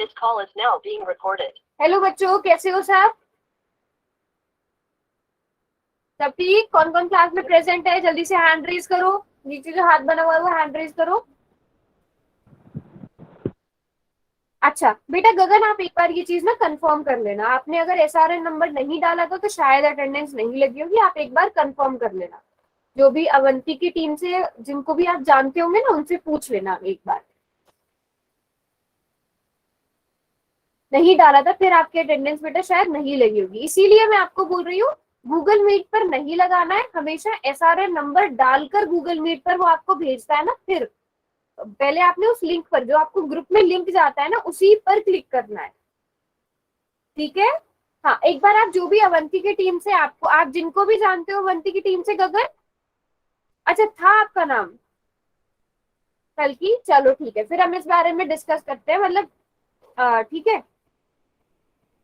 This call is now being recorded. Hello बच्चों, कैसे हो सब? सब ठीक? कौन कौन क्लास में प्रेजेंट है? जल्दी से हैंड रेज करो। नीचे जो हाथ बना हुआ है वो हैंड रेज करो। अच्छा बेटा गगन, आप एक बार ये चीज ना कंफर्म कर लेना। आपने अगर एसआरएन नंबर नहीं डाला था तो शायद अटेंडेंस नहीं लगी होगी। आप एक बार कंफर्म कर लेना। जो भी अवंती की टीम से जिनको भी आप जानते होंगे ना, उनसे पूछ लेना एक बार। नहीं डाला था फिर आपकी अटेंडेंस बेटा शायद नहीं लगी होगी, इसीलिए मैं आपको बोल रही हूँ गूगल मीट पर नहीं लगाना है। हमेशा एसआरएन नंबर डालकर गूगल मीट पर वो आपको भेजता है ना, फिर पहले आपने उस लिंक पर, जो आपको ग्रुप में लिंक जाता है ना, उसी पर क्लिक करना है। ठीक है? हाँ, एक बार आप जो भी अवंती की टीम से, आपको आप जिनको भी जानते हो अवंती की टीम से, गगन अच्छा था आपका नाम कल की, चलो ठीक है, फिर हम इस बारे में डिस्कस करते हैं, मतलब ठीक है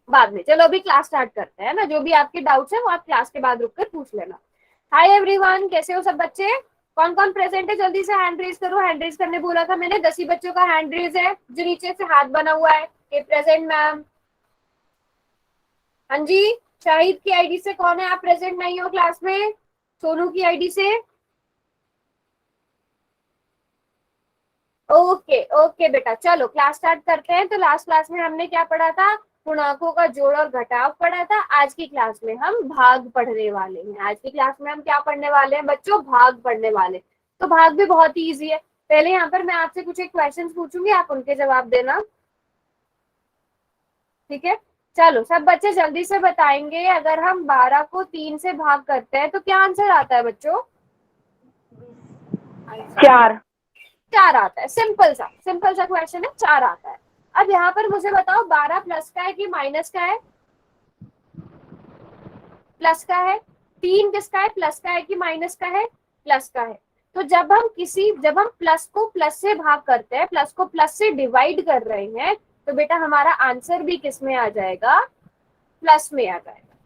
बाद में। चलो अभी क्लास स्टार्ट करते हैं ना। जो भी आपके डाउट्स हैं वो आप क्लास के बाद रुककर पूछ लेना। हाय एवरीवन, कैसे हो सब बच्चे? कौन कौन प्रेजेंट है? जल्दी से हैंड रेज करो। हैंड रेज करने बोला था मैंने, 10 ही बच्चों का हैंड रेज है जो नीचे से हाथ बना हुआ है कि प्रेजेंट मैम। हाँ जी, शाहिद की आईडी से कौन है? आप प्रेजेंट नहीं हो क्लास में? सोनू की आईडी से? ओके ओके बेटा, चलो क्लास स्टार्ट करते हैं। तो लास्ट क्लास में हमने क्या पढ़ा था? पूर्णांकों का जोड़ और घटाव पढ़ा था। आज की क्लास में हम भाग पढ़ने वाले हैं। आज की क्लास में हम क्या पढ़ने वाले हैं बच्चों? भाग पढ़ने वाले। तो भाग भी बहुत ही ईजी है। पहले यहाँ पर मैं आपसे कुछ एक क्वेश्चन पूछूंगी, आप उनके जवाब देना। ठीक है, चलो सब बच्चे जल्दी से बताएंगे। अगर हम 12 को 3 से भाग करते हैं तो क्या आंसर आता है बच्चों? 4 4 आता है। सिंपल सा क्वेश्चन है, 4 आता है। अब यहाँ पर मुझे बताओ 12 प्लस का है कि माइनस का है? प्लस का है। 3 किसका है? प्लस का है कि माइनस का है? प्लस का है। तो जब हम प्लस को प्लस से भाग करते हैं, प्लस को प्लस से डिवाइड कर रहे हैं, तो बेटा हमारा आंसर भी किस में आ जाएगा? प्लस में आ जाएगा।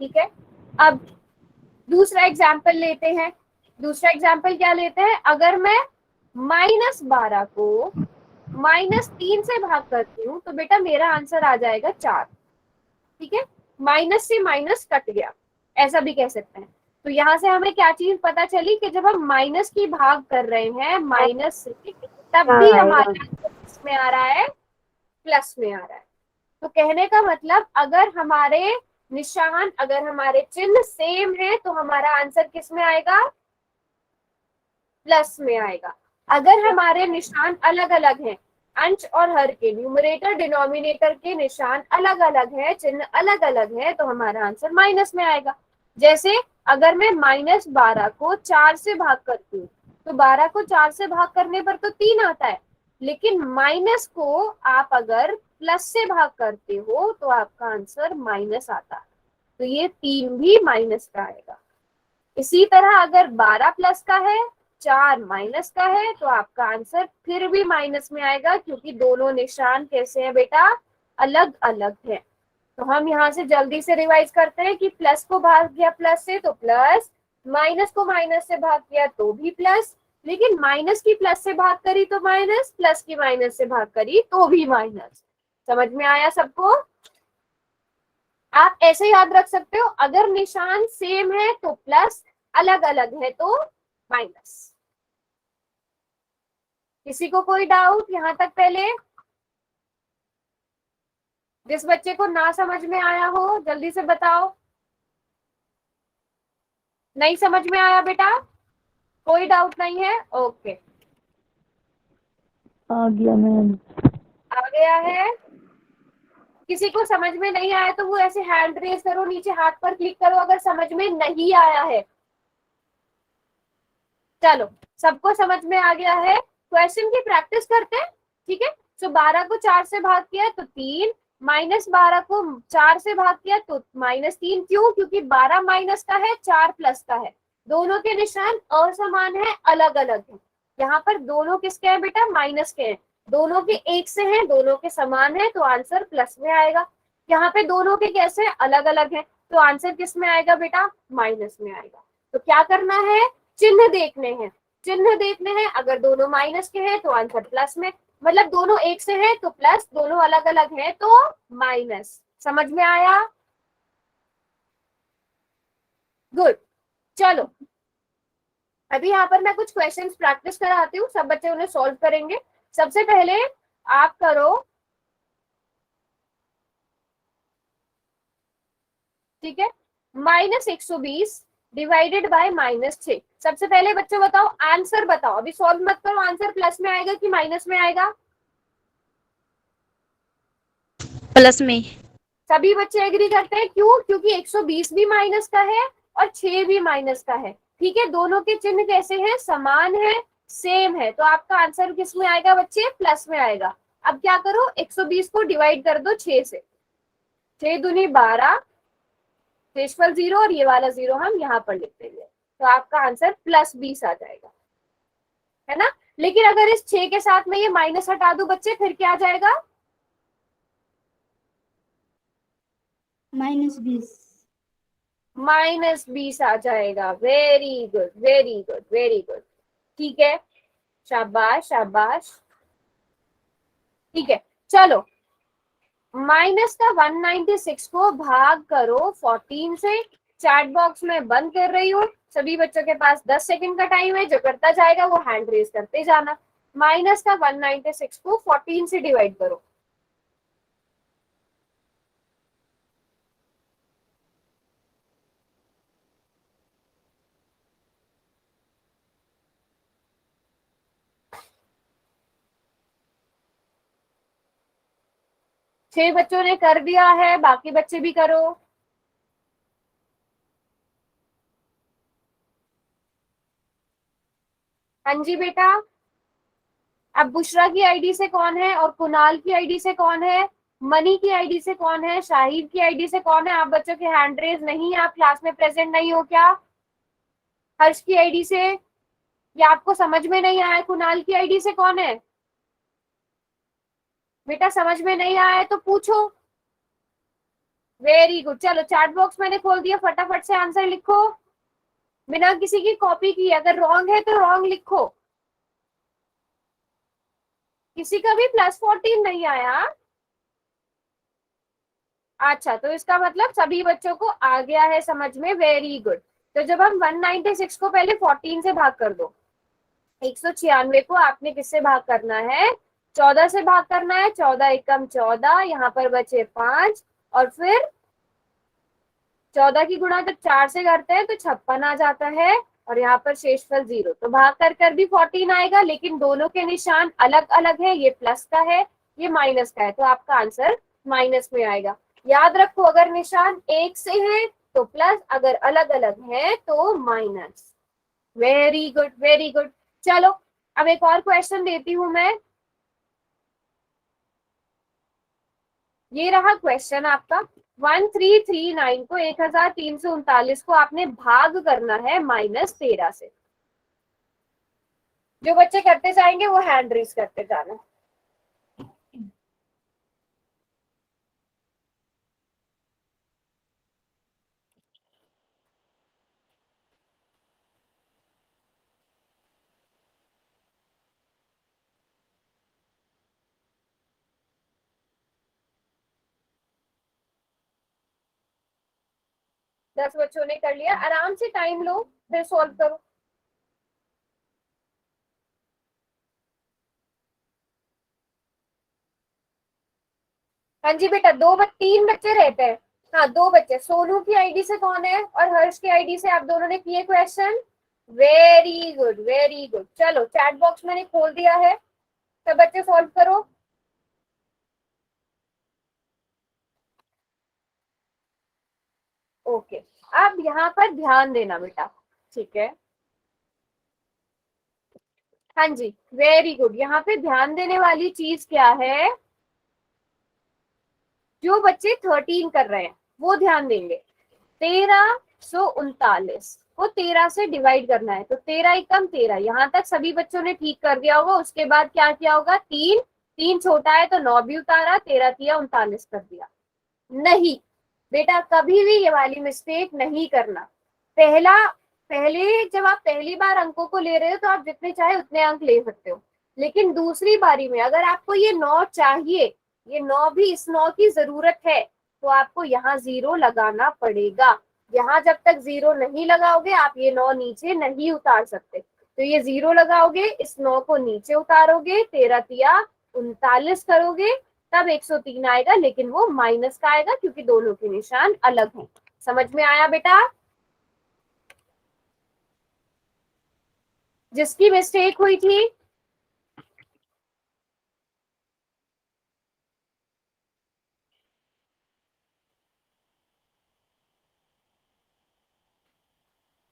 ठीक है, अब दूसरा एग्जाम्पल लेते हैं। दूसरा एग्जाम्पल क्या लेते हैं? अगर मैं -12 को -3 से भाग करती हूँ तो बेटा मेरा आंसर आ जाएगा 4। ठीक है, माइनस से माइनस कट गया, ऐसा भी कह सकते हैं। तो यहाँ से हमें क्या चीज पता चली कि जब हम माइनस की भाग कर रहे हैं माइनस से, तब भी हमारा आंसर किसमें आ रहा है? प्लस में आ रहा है। तो कहने का मतलब अगर हमारे निशान, अगर हमारे चिन्ह सेम है तो हमारा आंसर किस में आएगा? प्लस में आएगा। अगर हमारे निशान अलग अलग हैं, अंश और हर के, न्यूमरेटर डिनोमिनेटर के निशान अलग अलग है, चिन्ह अलग अलग है, तो हमारा आंसर माइनस में आएगा। जैसे अगर मैं -12 को 4 से भाग करती हूँ तो 12 को 4 से भाग करने पर तो 3 आता है, लेकिन माइनस को आप अगर प्लस से भाग करते हो तो आपका आंसर माइनस आता है। तो ये 3 भी माइनस का आएगा। इसी तरह अगर 12 प्लस का है, 4 माइनस का है, तो आपका आंसर फिर भी माइनस में आएगा, क्योंकि दोनों निशान कैसे हैं बेटा? अलग अलग है। तो हम यहाँ से जल्दी से रिवाइज करते हैं कि प्लस को भाग किया प्लस से तो प्लस, माइनस को माइनस से भाग किया तो भी प्लस, लेकिन माइनस की प्लस से भाग करी तो माइनस, प्लस की माइनस से भाग करी तो भी माइनस। समझ में आया सबको? आप ऐसे याद रख सकते हो, अगर निशान सेम है तो प्लस, अलग अलग है तो माइनस। किसी को कोई डाउट यहाँ तक? पहले जिस बच्चे को ना समझ में आया हो जल्दी से बताओ। नहीं समझ में आया बेटा? कोई डाउट नहीं है? ओके, आ गया मैम। आ गया है। किसी को समझ में नहीं आया तो वो ऐसे हैंड रेज करो, नीचे हाथ पर क्लिक करो अगर समझ में नहीं आया है। चलो सबको समझ में आ गया है। क्वेश्चन की प्रैक्टिस करते हैं। ठीक है, तो 12 को 4 से भाग किया तो 3, -12 को 4 से भाग किया तो -3। क्यों? क्योंकि 12 माइनस का है, 4 प्लस का है, दोनों के निशान असमान है, अलग अलग है। यहाँ पर दोनों किसके हैं बेटा? माइनस के हैं। दोनों के एक से हैं, दोनों के समान है, तो आंसर प्लस में आएगा। यहाँ पे दोनों के कैसे? अलग अलग है, तो आंसर किस में आएगा बेटा? माइनस में आएगा। तो क्या करना है? चिन्ह देखने हैं। चिन्ह देखने हैं, अगर दोनों माइनस के हैं तो आंसर प्लस में, मतलब दोनों एक से है तो प्लस, दोनों अलग अलग है तो माइनस। समझ में आया? गुड। चलो अभी यहाँ पर मैं कुछ क्वेश्चंस प्रैक्टिस कराती हूँ, सब बच्चे उन्हें सॉल्व करेंगे। सबसे पहले आप करो, ठीक है, -120 डिवाइडेड बाय -6। सबसे पहले बच्चे बताओ, आंसर बताओ, अभी सॉल्व मत करो। आंसर प्लस में आएगा कि माइनस में आएगा? प्लस में। सभी बच्चे एग्री करते हैं, क्यों? क्योंकि 120 भी माइनस का है और 6 भी माइनस का है। ठीक है, दोनों के चिन्ह कैसे हैं? समान है, सेम है, तो आपका आंसर किस में आएगा बच्चे? प्लस में आएगा। अब क्या करो, 120 को डिवाइड कर दो 6 से। 6 दूनी 12, शेषफल 0 और ये वाला 0 हम यहाँ पर लिख देंगे, तो आपका आंसर +20 आ जाएगा, है ना? लेकिन अगर इस 6 के साथ में ये माइनस हटा दूं बच्चे, फिर क्या आ जाएगा? -20। -20 आ जाएगा। Very good, very good, very good. ठीक है, शाबाश शाबाश। ठीक है, चलो माइनस का 196 को भाग करो 14 से। चैट बॉक्स में बंद कर रही हूँ, सभी बच्चों के पास 10 सेकंड का टाइम है, जो करता जाएगा वो हैंड रेज करते जाना। माइनस का 196 को 14 से डिवाइड करो। छह बच्चों ने कर दिया है, बाकी बच्चे भी करो। हाँ जी बेटा। अब बुशरा की आईडी से कौन है, और कुणाल की आईडी से कौन है, मनी की आईडी से कौन है, शाहिद की आईडी से कौन है? आप बच्चों के हैंड रेज नहीं, आप क्लास में प्रेजेंट नहीं हो क्या? हर्ष की आईडी से, या आपको समझ में नहीं आया? कुणाल की आईडी से कौन है? बेटा समझ में नहीं आया है तो पूछो। वेरी गुड, चलो चैट बॉक्स मैंने खोल दिया, फटाफट से आंसर लिखो बिना किसी की कॉपी की। अगर रॉन्ग है तो रॉन्ग लिखो। किसी का भी +14 नहीं आया? अच्छा, तो इसका मतलब सभी बच्चों को आ गया है समझ में। Very good. तो जब हम 196 को पहले 14 से भाग कर दो, 196 को आपने किससे भाग करना है? 14 से भाग करना है। 14 एकम 14, यहाँ पर बचे 5, और फिर 14 की गुणा जब 4 से करते हैं तो 56 आ जाता है, और यहाँ पर शेषफल 0। तो भाग कर भी 14 आएगा, लेकिन दोनों के निशान अलग अलग है, ये प्लस का है, ये माइनस का है, तो आपका आंसर माइनस में आएगा। याद रखो, अगर निशान एक से है तो प्लस, अगर अलग अलग है तो minus. Very good, very good. चलो अब एक और क्वेश्चन देती हूं मैं। ये रहा क्वेश्चन आपका। 1339 को 1339 को आपने भाग करना है -13 से। जो बच्चे करते जाएंगे वो हैंड रेज करते जाना। दस बच्चों ने कर लिया, आराम से टाइम लो, फिर सॉल्व करो। हाँ जी बेटा, 3 बच्चे रहते हैं। हाँ, 2 बच्चे। सोनू की आईडी से कौन है, और हर्ष की आईडी से आप दोनों ने किए question. Very good, very good. चलो चैट बॉक्स मैंने खोल दिया है, सब बच्चे सॉल्व करो। ओके, अब यहाँ पर ध्यान देना बेटा, ठीक है? हाँ जी, वेरी गुड। यहाँ पे ध्यान देने वाली चीज क्या है? जो बच्चे 13 कर रहे हैं वो ध्यान देंगे। 1339 को 13 से डिवाइड करना है, तो 13 एकम 13। यहाँ तक सभी बच्चों ने ठीक कर दिया होगा। उसके बाद क्या किया होगा? 3 3 छोटा है तो 9 भी उतारा, 13 3 39 कर दिया। नहीं बेटा, कभी भी ये वाली मिस्टेक नहीं करना। पहले जब आप पहली बार अंकों को ले रहे हो तो आप जितने चाहे उतने अंक ले सकते हो, लेकिन दूसरी बारी में अगर आपको ये 9 चाहिए, ये 9 भी इस 9 की जरूरत है, तो आपको यहाँ 0 लगाना पड़ेगा। यहाँ जब तक 0 नहीं लगाओगे आप ये 9 नीचे नहीं उतार सकते। तो ये 0 लगाओगे, इस 9 को नीचे उतारोगे, 13 तिया 39 करोगे, तब 103 आएगा, लेकिन वो माइनस का आएगा क्योंकि दोनों के निशान अलग हैं। समझ में आया बेटा? जिसकी मिस्टेक हुई थी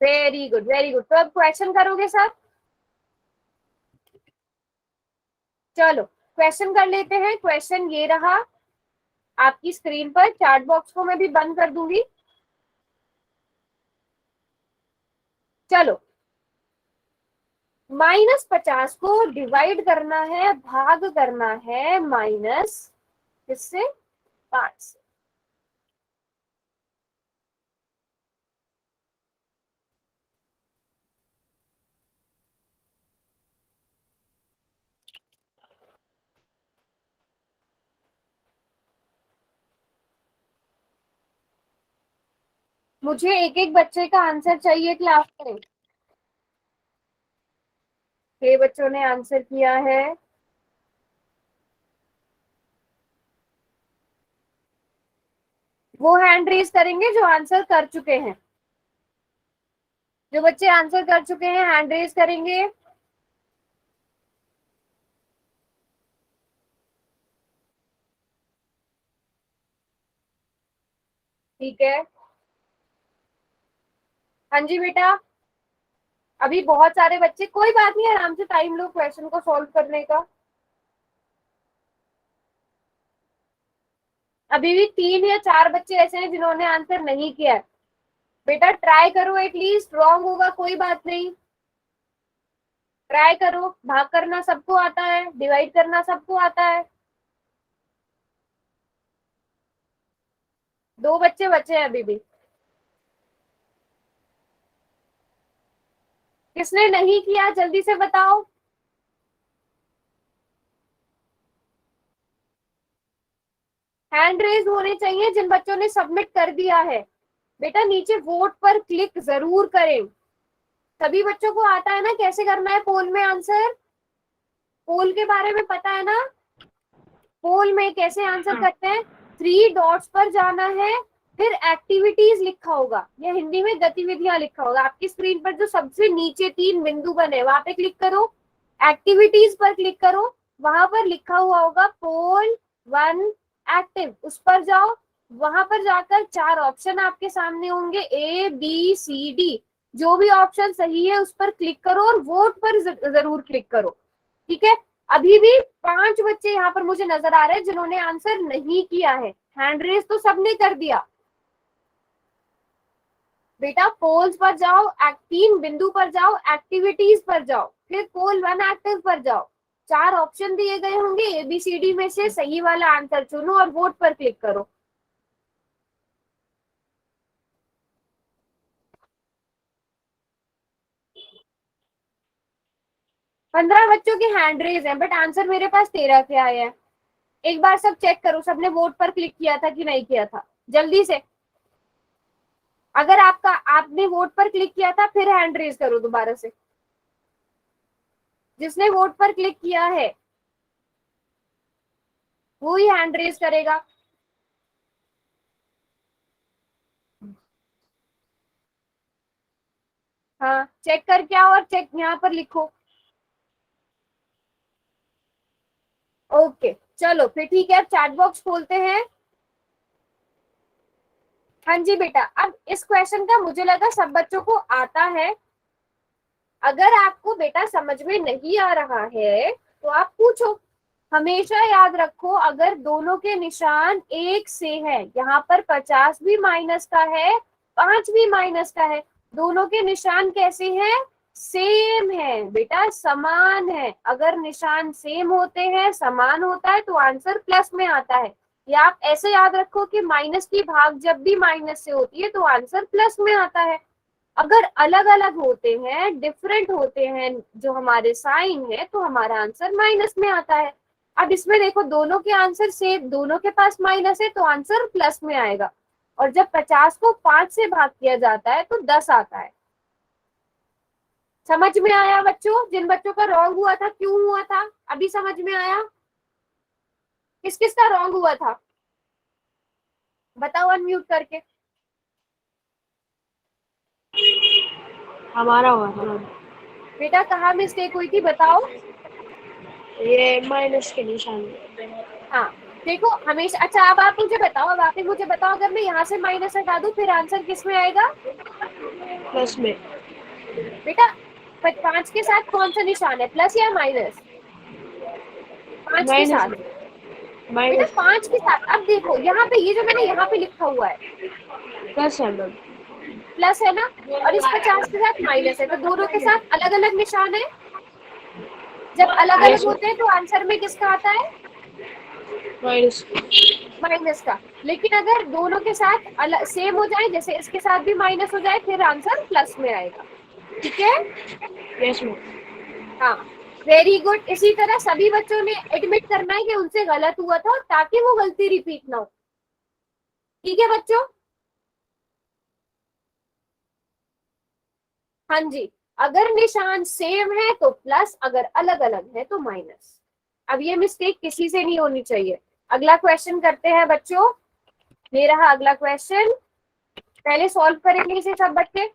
वेरी गुड वेरी गुड। तो अब क्वेश्चन करोगे सब? चलो क्वेश्चन कर लेते हैं। क्वेश्चन ये रहा आपकी स्क्रीन पर, चैट बॉक्स को मैं भी बंद कर दूंगी। चलो, -50 को डिवाइड करना है, भाग करना है माइनस किससे? 5 से। मुझे एक एक बच्चे का आंसर चाहिए क्लास में। 6 बच्चों ने आंसर किया है। वो हैंड रेज करेंगे जो आंसर कर चुके हैं। जो बच्चे आंसर कर चुके हैं हैंड रेज करेंगे। ठीक है, हाँ जी बेटा। अभी बहुत सारे बच्चे, कोई बात नहीं, आराम से टाइम लो क्वेश्चन को सॉल्व करने का। अभी भी 3 या 4 बच्चे ऐसे हैं जिन्होंने आंसर नहीं किया है। बेटा ट्राई करो, एटलीस्ट रॉन्ग होगा कोई बात नहीं, ट्राई करो। भाग करना सबको आता है, डिवाइड करना सबको आता है। 2 बच्चे बचे हैं अभी भी। किसने नहीं किया जल्दी से बताओ। हैंड रेज होने चाहिए जिन बच्चों ने सबमिट कर दिया है। बेटा नीचे वोट पर क्लिक जरूर करें। सभी बच्चों को आता है ना कैसे करना है पोल में आंसर? पोल के बारे में पता है ना? पोल में कैसे आंसर करते हैं? 3 डॉट्स पर जाना है, फिर एक्टिविटीज लिखा होगा या हिंदी में गतिविधियां लिखा होगा। आपकी स्क्रीन पर जो सबसे नीचे 3 बिंदु बने वहां पे क्लिक करो, एक्टिविटीज पर क्लिक करो, वहां पर लिखा हुआ होगा पोल 1 एक्टिव, उस पर जाओ। वहां पर जाकर 4 ऑप्शन आपके सामने होंगे, ABCD। जो भी ऑप्शन सही है उस पर क्लिक करो और वोट पर जरूर क्लिक करो। ठीक है, अभी भी 5 बच्चे यहाँ पर मुझे नजर आ रहे हैं जिन्होंने आंसर नहीं किया है। हैंड रेज तो सबने कर दिया। बेटा पोल्स पर जाओ, 3 बिंदु पर जाओ, एक्टिविटीज पर जाओ, फिर पोल 1 एक्टिव पर जाओ। 4 ऑप्शन दिए गए होंगे, ABCD में से सही वाला आंसर चुनो और वोट पर क्लिक करो। पंद्रह बच्चों के हैंड रेज हैं, बट आंसर मेरे पास 13 के आए हैं। एक बार सब चेक करो, सबने वोट पर क्लिक किया था कि नहीं किया था, जल्दी से। अगर आपने वोट पर क्लिक किया था फिर हैंड रेज करो दोबारा से। जिसने वोट पर क्लिक किया है वो ही हैंड रेज करेगा। हाँ चेक करके आओ और चेक यहाँ पर लिखो। ओके चलो फिर ठीक है, अब चैट बॉक्स खोलते हैं। हाँ जी बेटा, अब इस क्वेश्चन का मुझे लगा सब बच्चों को आता है। अगर आपको बेटा समझ में नहीं आ रहा है तो आप पूछो। हमेशा याद रखो, अगर दोनों के निशान एक से है, यहाँ पर 50 भी माइनस का है, 5 भी माइनस का है, दोनों के निशान कैसे हैं? सेम है बेटा, समान है। अगर निशान सेम होते हैं, समान होता है, तो आंसर प्लस में आता है। या आप ऐसे याद रखो कि माइनस की भाग जब भी माइनस से होती है तो आंसर प्लस में आता है। अगर अलग अलग होते हैं, डिफरेंट होते हैं जो हमारे साइन है, तो हमारा आंसर माइनस में आता है। अब इसमें देखो दोनों के आंसर सेम, दोनों के पास माइनस है तो आंसर प्लस में आएगा। और जब 50 को 5 से भाग किया जाता है तो 10 आता है। समझ में आया बच्चों? जिन बच्चों का रॉन्ग हुआ था क्यों हुआ था, अभी समझ में आया? किस किस का रॉन्ग हुआ था बताओ अनम्यूट करके। हमारा हुआ था। बेटा कहाँ मिस्टेक हुई थी बताओ। ये माइनस के निशान। हाँ देखो हमेशा, अच्छा अब आप मुझे बताओ, अब आप ही मुझे बताओ, अगर मैं यहाँ से माइनस हटा दूं फिर आंसर किस में आएगा? प्लस में। बेटा 5 के साथ कौन सा निशान है, प्लस या माइनस? 5 के साथ। बेटा माइनस 5 के साथ, अब देखो यहाँ पे ये जो मैंने यहाँ पे लिखा हुआ है प्लस है मैम। प्लस है ना, और इस 50 के साथ माइनस है, तो दोनों के साथ अलग अलग निशान है। जब अलग अलग होते हैं तो आंसर में किसका आता है? माइनस माइनस का। लेकिन अगर दोनों के साथ अलग सेम हो जाए, जैसे इसके साथ भी माइनस हो जाए, फिर आंसर प्लस में आएगा। ठीक है? Yes ma'am. हाँ वेरी गुड। इसी तरह सभी बच्चों ने एडमिट करना है कि उनसे गलत हुआ था, ताकि वो गलती रिपीट ना हो। ठीक है बच्चों? हाँ जी, अगर निशान सेम है तो प्लस, अगर अलग अलग है तो माइनस। अब ये मिस्टेक किसी से नहीं होनी चाहिए। अगला क्वेश्चन करते हैं बच्चों। ये रहा अगला क्वेश्चन। पहले सॉल्व करेंगे इसे सब बच्चे,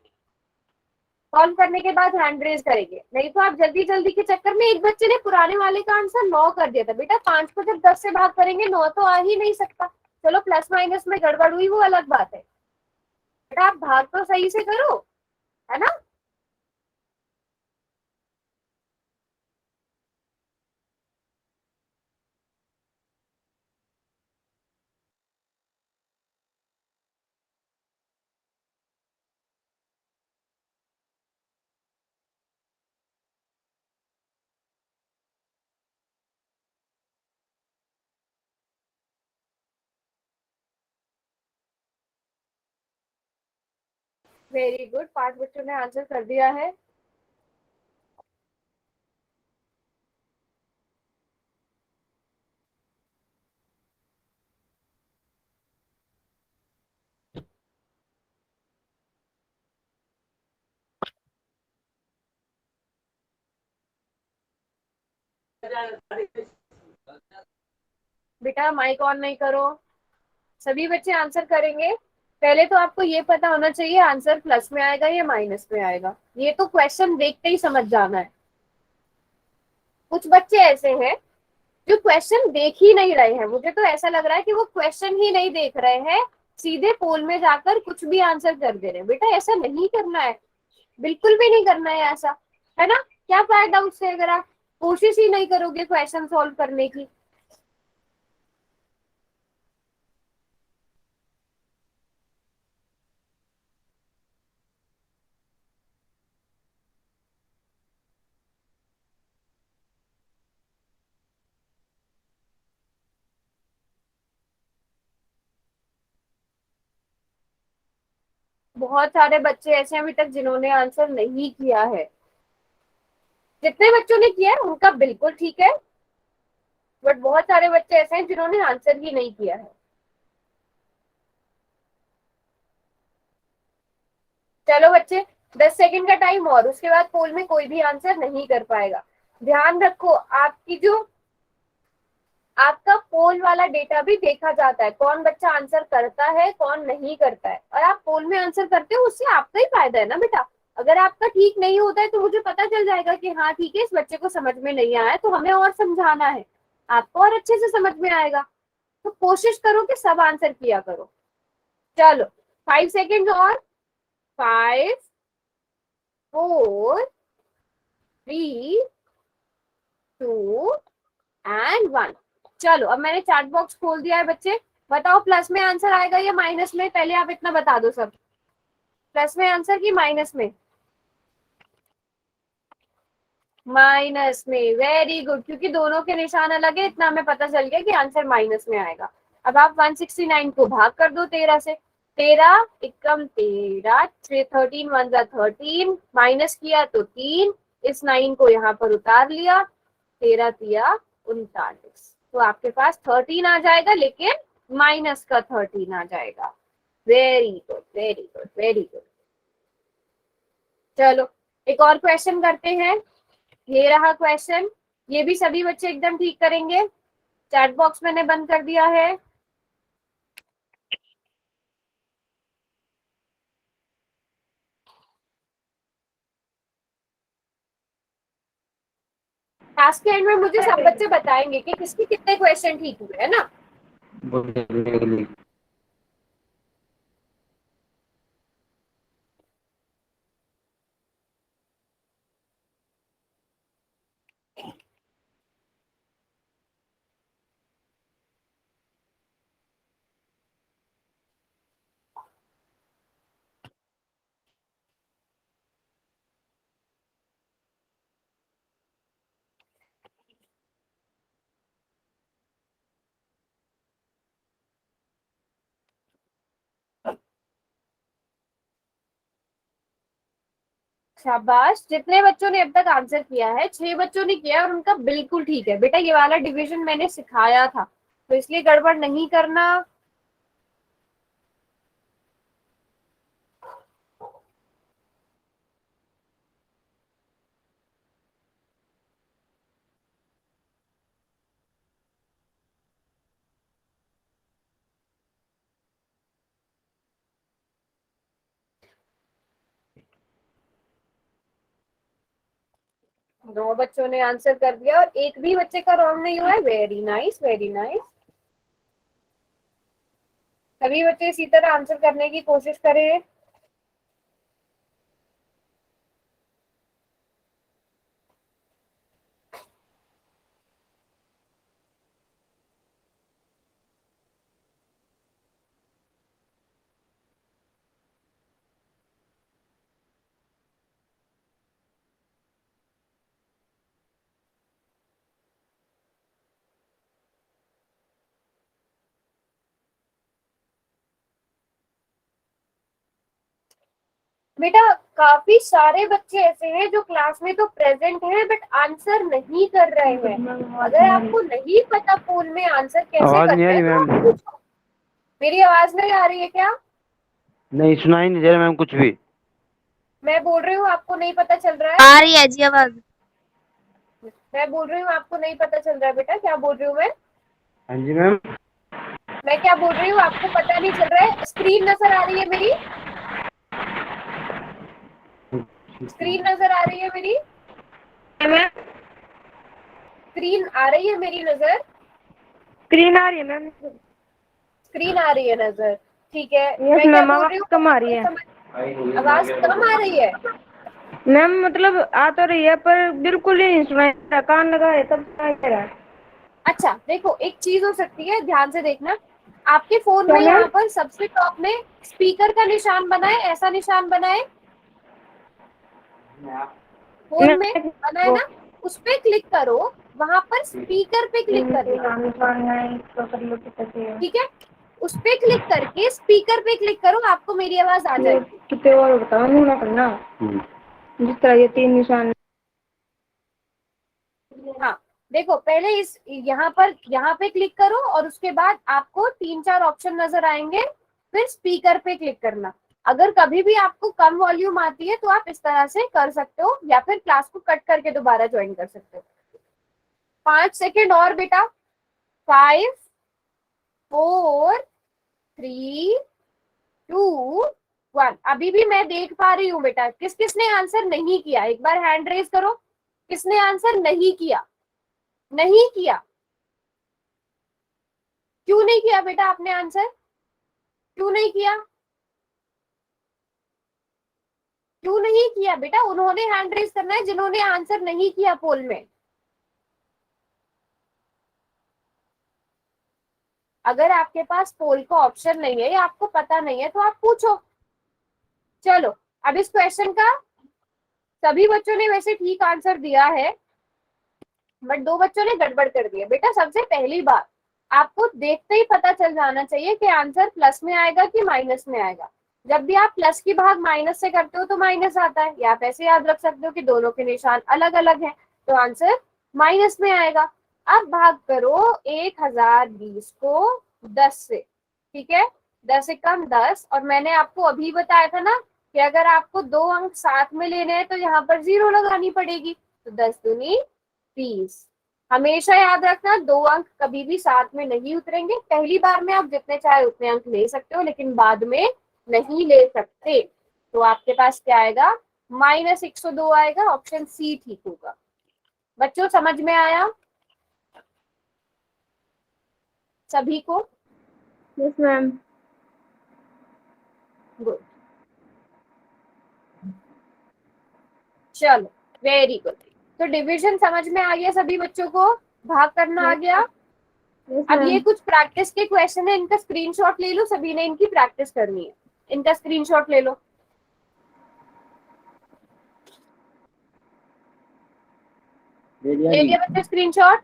सॉल्व करने के बाद हैंड रेज करेंगे, नहीं तो आप जल्दी जल्दी के चक्कर में, एक बच्चे ने पुराने वाले का आंसर 9 कर दिया था। बेटा 5 को जब 10 से भाग करेंगे 9 तो आ ही नहीं सकता। चलो प्लस माइनस में गड़बड़ हुई वो अलग बात है, बेटा आप भाग तो सही से करो, है ना? वेरी गुड, 5 बच्चों ने आंसर कर दिया है। बेटा माइक ऑन नहीं करो, सभी बच्चे आंसर करेंगे। पहले तो आपको ये पता होना चाहिए आंसर प्लस में आएगा या माइनस में आएगा, ये तो क्वेश्चन देखते ही समझ जाना है। कुछ बच्चे ऐसे हैं जो क्वेश्चन देख ही नहीं रहे हैं, मुझे तो ऐसा लग रहा है कि वो क्वेश्चन ही नहीं देख रहे हैं, सीधे पोल में जाकर कुछ भी आंसर कर दे रहे हैं। बेटा ऐसा नहीं करना है, बिल्कुल भी नहीं करना है ऐसा, है ना? क्या फायदा उससे अगर आप कोशिश ही नहीं करोगे क्वेश्चन सॉल्व करने की। बहुत सारे बच्चे ऐसे अभी तक जिन्होंने आंसर नहीं किया है। जितने बच्चों ने किया है उनका बिल्कुल ठीक है, बट बहुत सारे बच्चे ऐसे हैं जिन्होंने आंसर ही नहीं किया है। चलो बच्चे 10 सेकंड का टाइम और, उसके बाद पोल में कोई भी आंसर नहीं कर पाएगा। ध्यान रखो आपकी जो आपका पोल वाला डेटा भी देखा जाता है, कौन बच्चा आंसर करता है कौन नहीं करता है, और आप पोल में आंसर करते हो उससे आपका ही फायदा है ना बेटा। अगर आपका ठीक नहीं होता है तो मुझे पता चल जाएगा कि हाँ ठीक है इस बच्चे को समझ में नहीं आया, तो हमें और समझाना है, आपको और अच्छे से समझ में आएगा। तो कोशिश करो कि सब आंसर किया करो। चलो 5 सेकेंड और, 5 4 3 2 एंड 1। चलो अब मैंने चैट बॉक्स खोल दिया है बच्चे, बताओ प्लस में आंसर आएगा या माइनस में? पहले आप इतना बता दो सब, प्लस में आंसर की माइनस में? माइनस में, वेरी गुड, क्योंकि दोनों के निशान अलग है, इतना हमें पता चल गया कि आंसर माइनस में आएगा। अब आप 169 को भाग कर दो 13 से, 13 एकम 13, 13 वन जा 13, माइनस किया तो 3, इस 9 को यहाँ पर उतार लिया, 13 तिया 39, तो आपके पास 13 आ जाएगा, लेकिन माइनस का 13 आ जाएगा। Very good, very good, very good. चलो एक और क्वेश्चन करते हैं। ये रहा क्वेश्चन, ये भी सभी बच्चे एकदम ठीक करेंगे। चैट बॉक्स मैंने बंद कर दिया है। टास्क के एंड में मुझे सब बच्चे बताएंगे कि किसके कितने क्वेश्चन ठीक हुए, है ना। शाबाश, जितने बच्चों ने अब तक आंसर किया है, 6 बच्चों ने किया और उनका बिल्कुल ठीक है। बेटा ये वाला डिवीजन मैंने सिखाया था, तो इसलिए गड़बड़ नहीं करना। दो बच्चों ने आंसर कर दिया और एक भी बच्चे का रॉन्ग नहीं हुआ है। Very nice, very nice. सभी बच्चे इसी तरह आंसर करने की कोशिश करें। बेटा काफी सारे बच्चे ऐसे हैं जो क्लास में तो प्रेजेंट हैं बट आंसर नहीं कर रहे हैं। अगर आपको नहीं पता फोन में आंसर कैसे करते हैं तो आप पूछो। मेरी आवाज नहीं आ रही है क्या? नहीं, सुनाई नहीं दे रहा मैम कुछ भी। मैं बोल रही हूँ, आपको नहीं पता चल रहा है? आ रही है जी आवाज। मैं बोल रही हूँ, आपको नहीं पता चल रहा है? बेटा क्या बोल रही हूँ मैं? हाँ जी मैम। मैं क्या बोल रही हूँ आपको पता नहीं चल रहा है? स्क्रीन नजर आ रही है मेरी? स्क्रीन नजर आ रही है मेरी? स्क्रीन आ रही है मेरी नजर? स्क्रीन आ रही है मैम। स्क्रीन आ रही है नजर, ठीक है। यस मैं क्या मैम, बोल आवाज रही हूँ? कम आ रही है। आवाज कम आ रही है? मैम मतलब आ तो रही है पर बिल्कुल ही नहीं सुनाई दे रहा। कान लगा है तब सुनाई दे रहा है। अच्छा देखो, एक चीज हो सकती है, ध्यान से देखना। आपके फोन क्या में मैम? यहाँ पर सबसे टॉप में स्पीकर का निशान बना है, ऐसा निशान बना है फोन में, बना है ना? उस पे क्लिक करो, वहां पर स्पीकर पे क्लिक करना, ठीक है। उस पे क्लिक करके स्पीकर पे क्लिक करो, आपको मेरी आवाज आ जाएगी। कितने और बताओ ना करना जिस तरह ये 3 निशान। हाँ देखो, पहले इस यहाँ पे क्लिक करो और उसके बाद आपको 3-4 ऑप्शन नजर आएंगे, फिर स्पीकर पे क्लिक करना। अगर कभी भी आपको कम वॉल्यूम आती है तो आप इस तरह से कर सकते हो, या फिर क्लास को कट करके दोबारा ज्वाइन कर सकते हो। 5 सेकेंड और बेटा। 5 4 3 2 1। अभी भी मैं देख पा रही हूँ बेटा, किस किसने आंसर नहीं किया, एक बार हैंड रेज करो। किसने आंसर नहीं किया? नहीं किया? क्यों नहीं किया बेटा आपने आंसर? क्यों नहीं किया? क्यों नहीं किया बेटा? उन्होंने हैंड रेज करना है जिन्होंने आंसर नहीं किया पोल में। अगर आपके पास पोल का ऑप्शन नहीं है या आपको पता नहीं है तो आप पूछो। चलो अब इस क्वेश्चन का सभी बच्चों ने वैसे ठीक आंसर दिया है, बट 2 बच्चों ने गड़बड़ कर दिया। बेटा सबसे पहली बात, आपको देखते ही पता चल जाना चाहिए कि आंसर प्लस में आएगा कि माइनस में आएगा। जब भी आप प्लस की भाग माइनस से करते हो तो माइनस आता है, या आप ऐसे याद रख सकते हो कि दोनों के निशान अलग अलग हैं, तो आंसर माइनस में आएगा। अब भाग करो 1020 को 10 से, ठीक है, 10 एकम 10, और मैंने आपको अभी बताया था ना कि अगर आपको 2 अंक साथ में लेने हैं तो यहाँ पर 0 लगानी पड़ेगी, तो 10 दूनी 20। हमेशा याद रखना 2 अंक कभी भी साथ में नहीं उतरेंगे। पहली बार में आप जितने चाहे उतने अंक ले सकते हो, लेकिन बाद में नहीं ले सकते। तो आपके पास क्या आएगा, -102 आएगा, ऑप्शन सी ठीक होगा। बच्चों समझ में आया सभी को? Yes ma'am. गुड, चलो वेरी गुड। तो डिवीजन समझ में आ गया सभी बच्चों को, भाग करना आ गया। यस अब ये मैम। कुछ प्रैक्टिस के क्वेश्चन है, इनका स्क्रीनशॉट ले लो, सभी ने इनकी प्रैक्टिस करनी है, इनका स्क्रीनशॉट ले लो। ले लिया बच्चे स्क्रीनशॉट?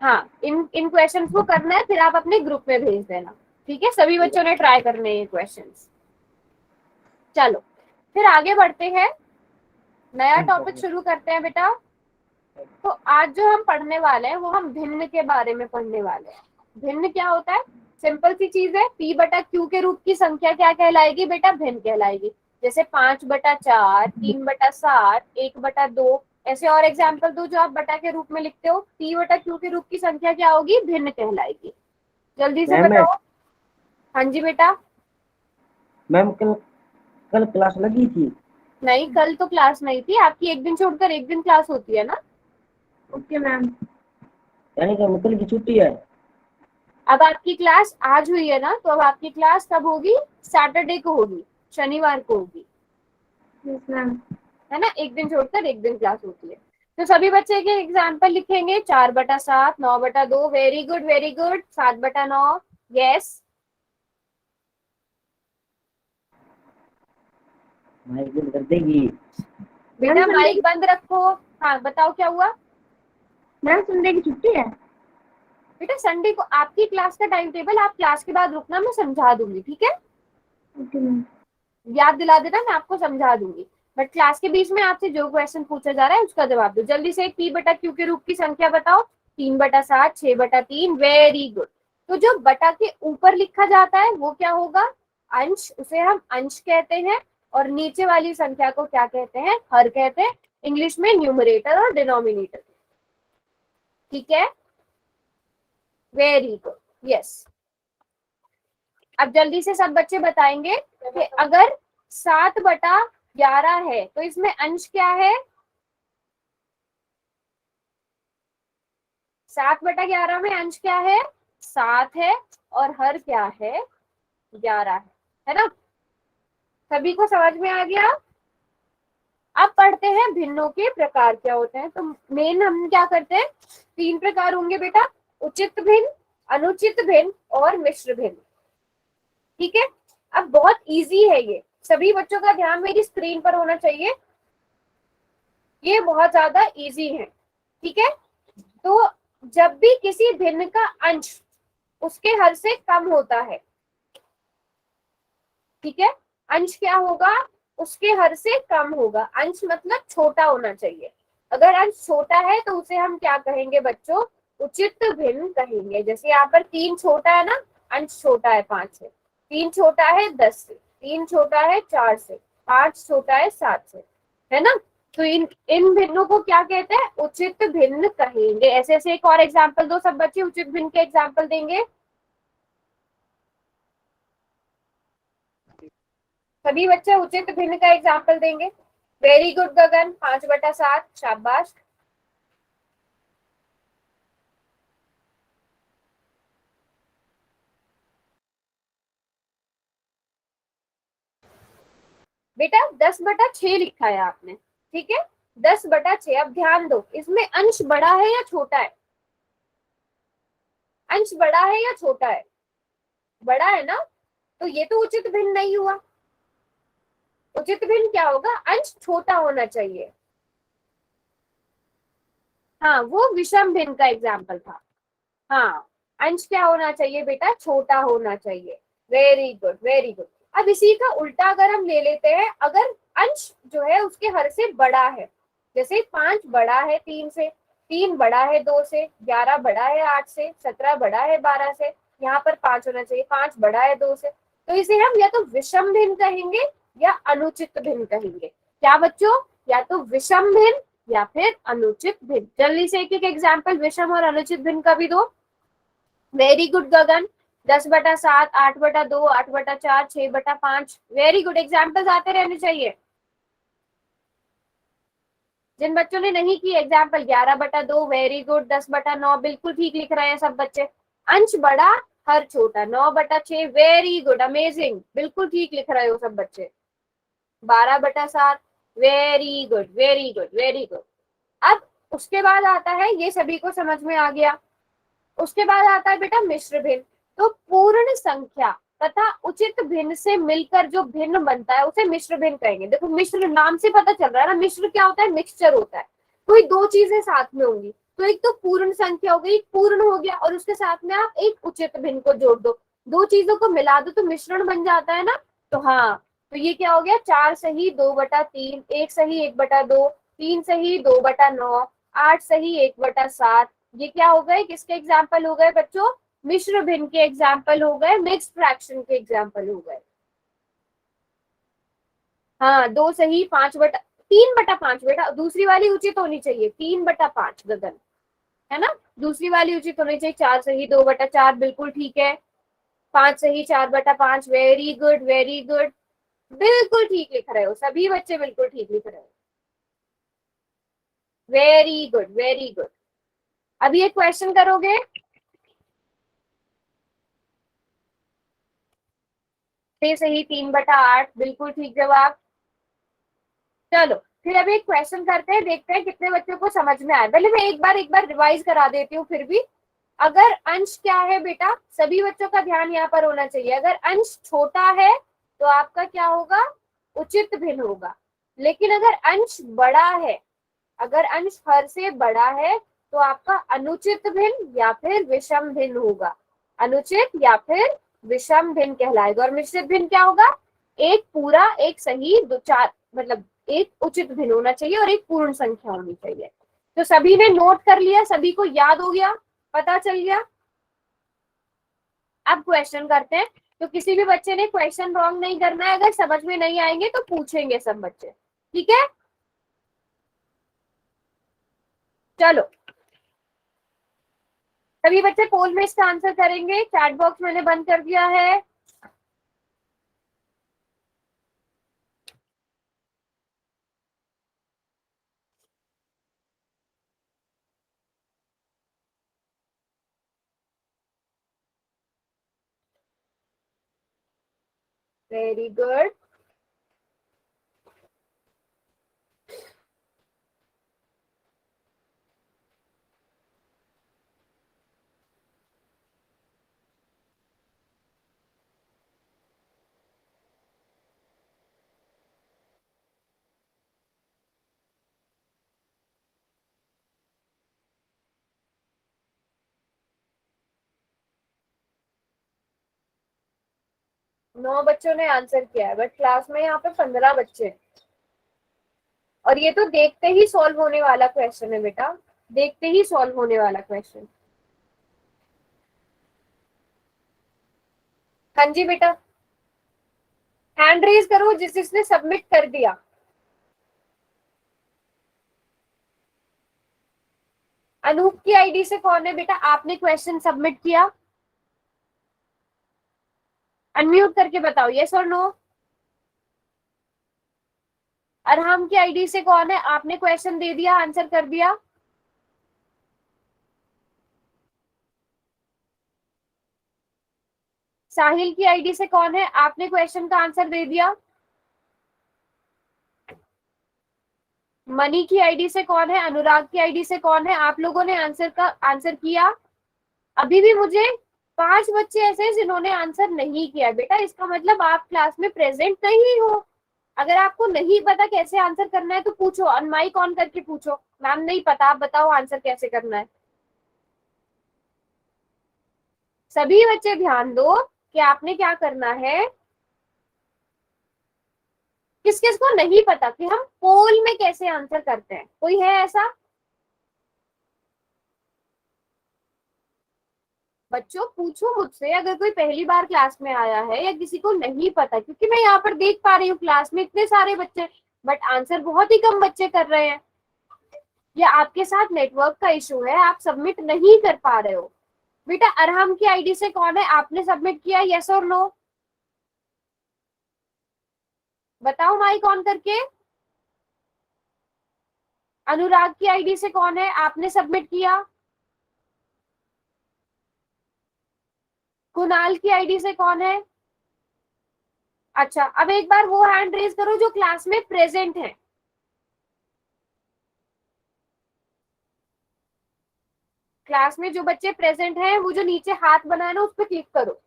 हाँ, इन क्वेश्चंस को करना है, फिर आप अपने ग्रुप में भेज देना, ठीक है? सभी बच्चों ने ट्राई करने हैं क्वेश्चंस। चलो फिर आगे बढ़ते हैं, नया टॉपिक शुरू करते हैं बेटा। तो आज जो हम पढ़ने वाले हैं वो हम भिन्न के बारे में पढ़ने वाले हैं। भिन्न क्या होता है? सिंपल सी चीज है, p बटा q के रूप की संख्या क्या कहलाएगी बेटा? भिन्न कहलाएगी। जैसे 5/4, 3/7, 1/2, ऐसे और एग्जाम्पल दो जो आप बटा के रूप में लिखते हो। p बटा q के रूप की संख्या क्या होगी? भिन्न कहलाएगी। जल्दी से बताओ। हाँ जी बेटा। मैम कल कल क्लास लगी थी? नहीं, कल तो क्लास नहीं थी आपकी, एक दिन छोड़कर एक दिन क्लास होती है ना। Okay ma'am. यानी कि कल की छुट्टी है। अब आपकी क्लास आज हुई है ना, तो अब आपकी क्लास कब होगी? सैटरडे को होगी, शनिवार को होगी, यस मैम। है ना? एक दिन छोड़कर एक दिन क्लास होती है। तो सभी बच्चे के एग्जाम्पल लिखेंगे। 4/7, 9/2, very good very good. 7/9, yes. Mike बंद कर देगी। बेटा माइक बंद रखो। हाँ बताओ क्या हुआ? मैम संडे की छुट्टी है। बेटा संडे को आपकी क्लास का टाइम टेबल आप क्लास के बाद रुकना, मैं समझा दूंगी, ठीक है? Okay ma'am. याद दिला देना, मैं आपको समझा दूंगी। बट क्लास के बीच में आपसे जो क्वेश्चन पूछा जा रहा है उसका जवाब दो। जल्दी से p बटा q के रूप की संख्या बताओ। 3/7, 6/3, वेरी गुड। तो जो बटा के ऊपर लिखा जाता है वो क्या होगा? अंश, उसे हम अंश कहते हैं। और नीचे वाली संख्या को क्या कहते हैं? हर कहते हैं, इंग्लिश में न्यूमरेटर और डिनोमिनेटर, ठीक है? Very good, yes. अब जल्दी से सब बच्चे बताएंगे कि अगर 7/11 है तो इसमें अंश क्या है? 7/11 में अंश क्या है? 7 है, और हर क्या है? 11 है ना? सभी को समझ में आ गया? अब पढ़ते हैं भिन्नों के प्रकार क्या होते हैं। तो मेन हम क्या करते हैं, 3 प्रकार होंगे बेटा, उचित भिन्न, अनुचित भिन्न और मिश्र भिन्न, ठीक है? अब बहुत इजी है ये, सभी बच्चों का ध्यान मेरी स्क्रीन पर होना चाहिए, ये बहुत ज्यादा इजी है, ठीक है? तो जब भी किसी भिन्न का अंश उसके हर से कम होता है, ठीक है, अंश क्या होगा? उसके हर से कम होगा। अंश मतलब छोटा होना चाहिए। अगर अंश छोटा है तो उसे हम क्या कहेंगे बच्चों? उचित भिन्न कहेंगे। जैसे यहाँ पर 3 छोटा है ना, अंश छोटा है 5 से, 3 छोटा है 10 से, 3 छोटा है 4 से, 5 छोटा है 7 से, है ना? तो इन भिन्नों को क्या कहते हैं? उचित भिन्न कहेंगे। ऐसे ऐसे एक और एग्जाम्पल दो सब बच्चे, उचित भिन्न के एग्जाम्पल देंगे सभी बच्चे, उचित भिन्न का एग्जाम्पल देंगे। वेरी गुड गगन, 5/7, शाबाश। बेटा 10/6 लिखा है आपने, ठीक है? 10/6। अब ध्यान दो, इसमें अंश बड़ा है या छोटा है? अंश बड़ा है या छोटा है? बड़ा है ना, तो ये तो उचित भिन्न नहीं हुआ। उचित भिन्न क्या होगा? अंश छोटा होना चाहिए। हाँ वो विषम भिन्न का एग्जाम्पल था। हाँ अंश क्या होना चाहिए बेटा, छोटा होना चाहिए। Very good very good. अब इसी का उल्टा अगर हम ले लेते हैं, अगर अंश जो है उसके हर से बड़ा है, जैसे 5 बड़ा है 3 से, 3 बड़ा है 2 से, 11 बड़ा है 8 से, 17 बड़ा है 12 से, यहाँ पर 5 होना चाहिए, 5 बड़ा है 2 से, तो इसे हम या तो विषम भिन्न कहेंगे या अनुचित भिन्न कहेंगे। क्या बच्चों, या तो विषम भिन्न या फिर अनुचित भिन्न। जल्दी से एक एक एग्जाम्पल विषम और अनुचित भिन्न का भी दो। वेरी गुड गगन, 10/7, 8/2, 8/4, 6/5। वेरी गुड, एग्जाम्पल्स आते रहने चाहिए। जिन बच्चों ने नहीं की एग्जाम्पल, 11/2, वेरी गुड, 10/9, बिल्कुल ठीक लिख रहे हैं सब बच्चे। अंश बड़ा हर छोटा, 9/6, वेरी गुड, अमेजिंग, बिल्कुल ठीक लिख रहे हो सब बच्चे। 12/7, very good very good very good. अब उसके बाद आता है, ये सभी को समझ में आ गया, उसके बाद आता है बेटा मिश्र भिन्न। तो पूर्ण संख्या तथा उचित भिन्न से मिलकर जो भिन्न बनता है उसे मिश्र भिन्न कहेंगे। देखो मिश्र नाम से पता चल रहा है ना, मिश्र क्या होता है, मिक्सचर होता है। कोई दो चीजें साथ में होंगी, तो एक तो पूर्ण संख्या हो गई, पूर्ण हो गया, और उसके साथ में आप एक उचित भिन्न को जोड़ दो, दो चीजों को मिला दो तो मिश्रण बन जाता है ना। तो हाँ, तो ये क्या हो गया, 4 सही 2/3, 1 सही 1/2, 3 सही 2/9, 8 सही 1/7। ये क्या हो गए, किसके एग्जाम्पल हो गए बच्चों, मिश्र भिन्न के एग्जाम्पल हो गए, मिक्स्ड फ्रैक्शन के एग्जाम्पल हो गए। हाँ 2 सही 3/5 बेटा, दूसरी वाली उचित होनी चाहिए, 3/5 गगन, है ना, दूसरी वाली उचित होनी चाहिए। 4 सही 2/4, बिल्कुल ठीक है। 5 सही 4/5, वेरी गुड वेरी गुड, बिल्कुल ठीक लिख रहे हो सभी बच्चे, बिल्कुल ठीक लिख रहे हो, वेरी गुड वेरी गुड। अभी एक क्वेश्चन करोगे, 6 सही 3/8, बिल्कुल ठीक जवाब। चलो फिर अभी एक क्वेश्चन करते हैं, देखते हैं कितने बच्चों को समझ में आया। पहले मैं एक बार रिवाइज करा देती हूँ फिर भी। अगर अंश क्या है बेटा, सभी बच्चों का ध्यान यहाँ पर होना चाहिए। अगर अंश छोटा है तो आपका क्या होगा, उचित भिन्न होगा। लेकिन अगर अंश बड़ा है, अगर अंश हर से बड़ा है तो आपका अनुचित भिन्न या फिर विषम भिन्न होगा, अनुचित या फिर विषम भिन्न कहलाएगा। और मिश्रित भिन्न क्या होगा, एक पूरा, एक सही, 2-4, मतलब एक उचित भिन्न होना चाहिए और एक पूर्ण संख्या होनी चाहिए। तो सभी ने नोट कर लिया, सभी को याद हो गया, पता चल गया। अब क्वेश्चन करते हैं, तो किसी भी बच्चे ने क्वेश्चन रॉन्ग नहीं करना है, अगर समझ में नहीं आएंगे तो पूछेंगे सब बच्चे, ठीक है। चलो सभी बच्चे पोल में इसका आंसर करेंगे, चैट बॉक्स मैंने बंद कर दिया है। वेरी गुड, नौ बच्चों ने आंसर किया है, बट क्लास में यहाँ पे 15 बच्चे हैं। और ये तो देखते ही सॉल्व होने वाला क्वेश्चन है बेटा, देखते ही सॉल्व होने वाला क्वेश्चन। हाँ जी बेटा, हैंड रेज करो जिसने सबमिट कर दिया। अनूप की आईडी से कौन है बेटा, आपने क्वेश्चन सबमिट किया, अनम्यूट करके बताओ यस और नो। अरहम की आईडी से कौन है, आपने क्वेश्चन दे दिया, आंसर कर दिया। साहिल की आईडी से कौन है, आपने क्वेश्चन का आंसर दे दिया। मनी की आईडी से कौन है, अनुराग की आईडी से कौन है, आप लोगों ने आंसर किया। अभी भी मुझे 5 बच्चे ऐसे हैं जिन्होंने आंसर नहीं किया बेटा, इसका मतलब आप क्लास में प्रेजेंट नहीं हो। अगर आपको नहीं पता कैसे आंसर करना है तो पूछो, अनमाइक ऑन करके पूछो, मैम नहीं पता, आप बताओ आंसर कैसे करना है। सभी बच्चे ध्यान दो कि आपने क्या करना है। किस किस को नहीं पता कि हम पोल में कैसे आंसर करते हैं, कोई है ऐसा? बच्चों पूछो मुझसे, अगर कोई पहली बार क्लास में आया है या किसी को नहीं पता, क्योंकि मैं यहाँ पर देख पा रही हूँ क्लास में इतने सारे बच्चे, बट आंसर बहुत ही कम बच्चे कर रहे हैं, या आपके साथ नेटवर्क का इशू है, आप सबमिट नहीं कर पा रहे हो। बेटा अरहम की आईडी से कौन है, आपने सबमिट किया, यस और नो? बताओ माइक ऑन करके। अनुराग की आईडी से कौन है, आपने सबमिट किया? कुणाल की आईडी से कौन है? अच्छा, अब एक बार वो हैंड रेज करो जो क्लास में प्रेजेंट है। क्लास में जो बच्चे प्रेजेंट हैं वो जो नीचे हाथ बना है ना उस पर क्लिक करो।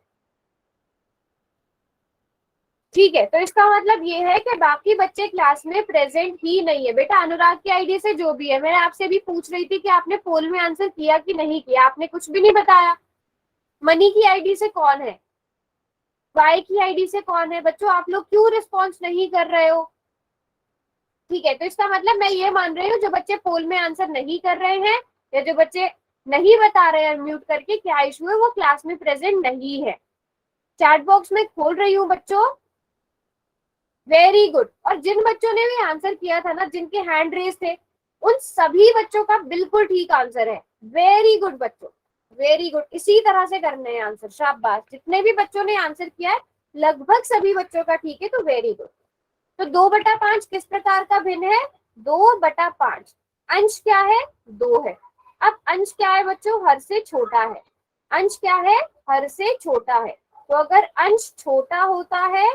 ठीक है, तो इसका मतलब ये है कि बाकी बच्चे क्लास में प्रेजेंट ही नहीं है। बेटा अनुराग की आईडी से जो भी है, मैं आपसे भी पूछ रही थी कि आपने पोल में आंसर किया कि नहीं किया, आपने कुछ भी नहीं बताया। मनी की आईडी से कौन है, वाई की आईडी से कौन है? बच्चों आप लोग क्यों रिस्पॉन्स नहीं कर रहे हो? ठीक है, तो इसका मतलब मैं ये मान रही हूँ जो बच्चे पोल में आंसर नहीं कर रहे हैं या जो बच्चे नहीं बता रहे हैं म्यूट करके क्या इशू है, वो क्लास में प्रेजेंट नहीं है। चैट बॉक्स में खोल रही हूँ बच्चों। Very good. और जिन बच्चों ने भी आंसर किया था ना, जिनके हैंड रेज थे, उन सभी बच्चों का बिल्कुल ठीक आंसर है। वेरी गुड बच्चों, वेरी गुड। इसी तरह से करने हैं आंसर, शाबाश। जितने भी बच्चों ने आंसर किया है लगभग सभी बच्चों का ठीक है, तो वेरी गुड। तो 2/5 किस प्रकार का भिन्न है? 2/5। अंश क्या है? 2 है। अब अंश क्या है बच्चों? हर से छोटा है। अंश क्या है? हर से छोटा है। तो अगर अंश छोटा होता है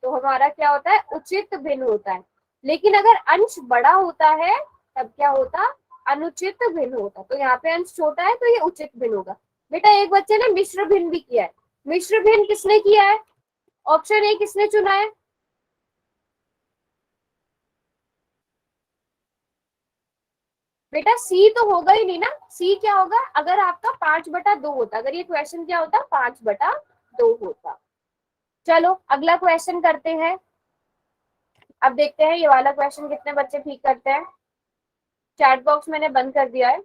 तो हमारा क्या होता है? उचित भिन्न होता है। लेकिन अगर अंश बड़ा होता है तब क्या होता? अनुचित भिन्न होता। तो यहाँ पे अंश छोटा है तो ये उचित भिन्न होगा। बेटा एक बच्चे ने मिश्र भिन्न भी किया है। मिश्र भिन्न किसने किया है? ऑप्शन ए किसने चुना है? बेटा सी तो होगा ही नहीं ना। सी क्या होगा? अगर आपका 5/2 होता, अगर ये क्वेश्चन क्या होता? 5/2 होता। चलो अगला क्वेश्चन करते हैं। अब देखते हैं ये वाला क्वेश्चन कितने बच्चे ठीक करते हैं। चैट बॉक्स मैंने बंद कर दिया है।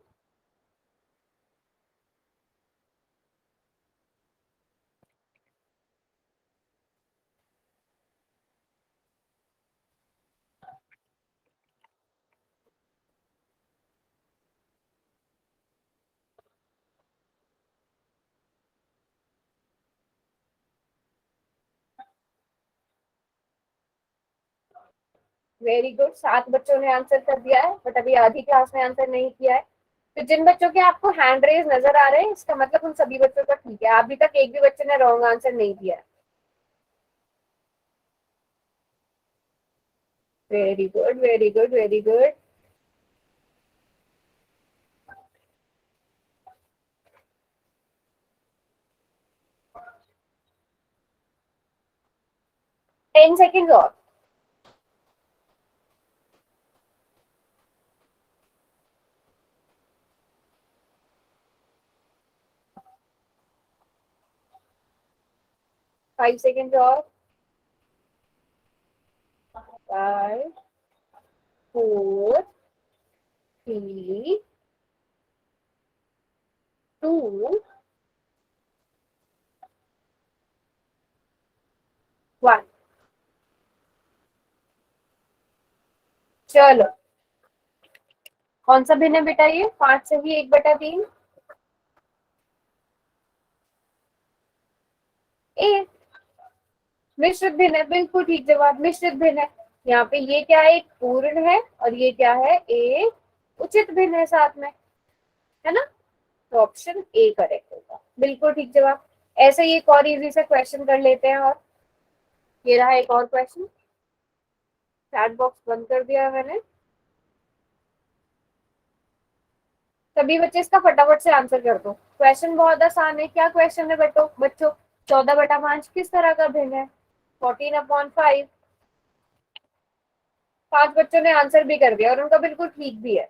Very good. 7 बच्चों ने आंसर कर दिया है, बट अभी आधी क्लास में आंसर नहीं किया है। तो जिन बच्चों के आपको हैंड रेज नजर आ रहे हैं इसका मतलब उन सभी बच्चों का ठीक है। अभी तक एक भी बच्चे ने रॉन्ग आंसर नहीं दिया है। Very good, very good, very good. Ten second और। फाइव सेकेंड और। 5 4 3 2 1। चलो कौन सा भिन्न है बेटा? ये 5 से ही 1/3 ए। मिश्रित भिन्न है, बिल्कुल ठीक जवाब, मिश्रित भिन्न है। यहाँ पे ये क्या है? एक पूर्ण है और ये क्या है? एक उचित भिन्न है साथ में, है ना? तो ऑप्शन ए करेक्ट होगा, बिल्कुल ठीक जवाब। ऐसे ही एक और इजी सा क्वेश्चन कर लेते हैं। और ये रहा एक और क्वेश्चन। चैट बॉक्स बंद कर दिया है मैंने। सभी बच्चे इसका फटाफट से आंसर कर दो। क्वेश्चन बहुत आसान है। क्या क्वेश्चन है बच्चों? 14/5 किस तरह का भिन्न है? 14/5। 5 बच्चों ने आंसर भी कर दिया और उनका बिल्कुल ठीक भी है।